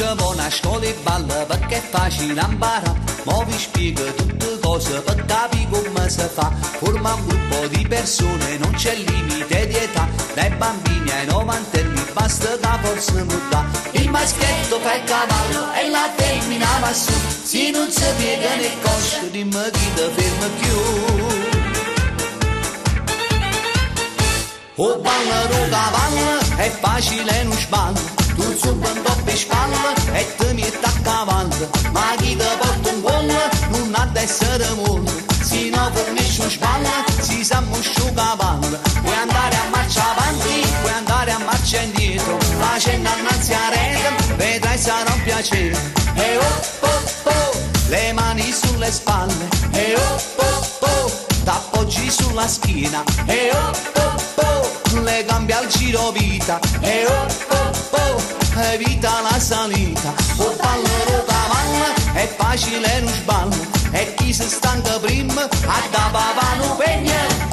ci vuole a scuola e balla perché è facile imparare. Mo vi spiego tutte cose per capire come si fa. Forma un gruppo di persone, non c'è limite di età. Dai bambini ai novantenni basta che forza muta. Il maschietto fa il cavallo e la femmina va su. Se non si piega né coscia, dimmi chi ti ferma più. O balla lo cavallo, è facile non sballa. Tu subito un po' per spalla e ti metti a cavallo. Ma chi ti porta un gol non ha d'essere molle. Se no fornisce un spalla, si sa muscio cavallo. Puoi andare a marcia avanti, puoi andare a marcia indietro. Facendo annanzi a rete, vedrai sarà un piacere. E oh oh oh, le mani sulle spalle. E oh oh oh, t'appoggi sulla schiena. E oh oh oh, le gambe al giro vita. E oh oh oh, evita la salita. O ballo lo cavallo, è facile non sballo. E chi si stanca prima, a da papà non pegna.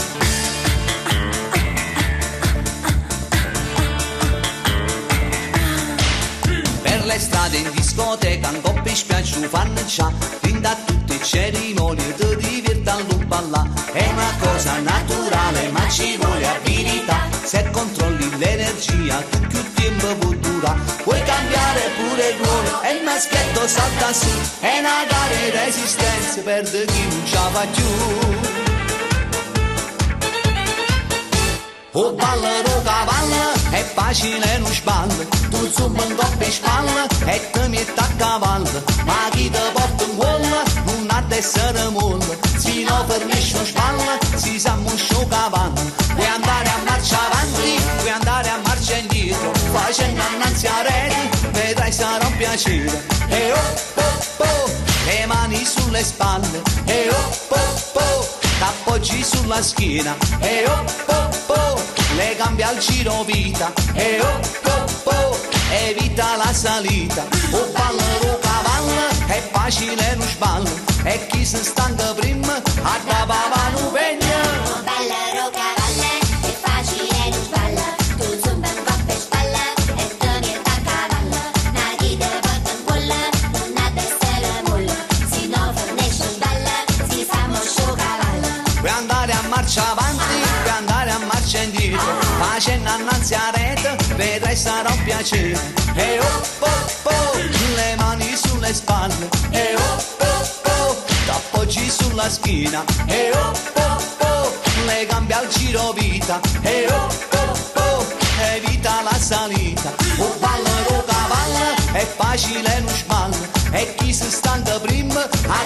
Per le strade in discoteca, un coppia spiaggia fanno già. Fin da tutte le cerimonie ti diverti a ballare. È una cosa naturale ma ci vuole abilità. Se controlli l'energia tu più tempo può durare. Puoi cambiare pure il ruolo e il maschietto salta su. È una gara di resistenza per chi non ce la fa più. O balla lo cavallo, è facile non sballa. Tu zumba un coppia in spalla e ti metti a cavallo. Ma chi ti porta un gol non ha d'essere molle. Se no fornisce un spalla, si sa muscio cavallo. Puoi andare a marcia avanti, puoi andare a marcia indietro. Facendo annanzi a rete, vedrai sarà un piacere. E oh oh oh, le mani sulle spalle. E oh oh oh, t'appoggi sulla schiena. E oh oh oh, le gambe al giro vita. E oh oh oh, evita la salita. O ballo lo cavallo, è facile non sballo. E chi si stanca prima, a da papà non pegna. O ballo lo cavallo, è facile non sballa. Tu zumba un po' per spalla e ti metti a cavallo. Ma chi ti porta un gol non ha d'essere molle. Se no fornisce un sballa, si sa moscio cavallo. Puoi andare a marcia avanti, puoi andare a marcia indietro. Facendo annanzi a rete, vedrai sarà un piacere. E oh oh oh, le mani sulle spalle. E oh oh oh, t'appoggi sulla schiena. E oh oh oh, le gambe al giro vita. E oh oh oh, evita la salita. O ballo lo cavallo, è facile non sballa. E chi si stanca prima, a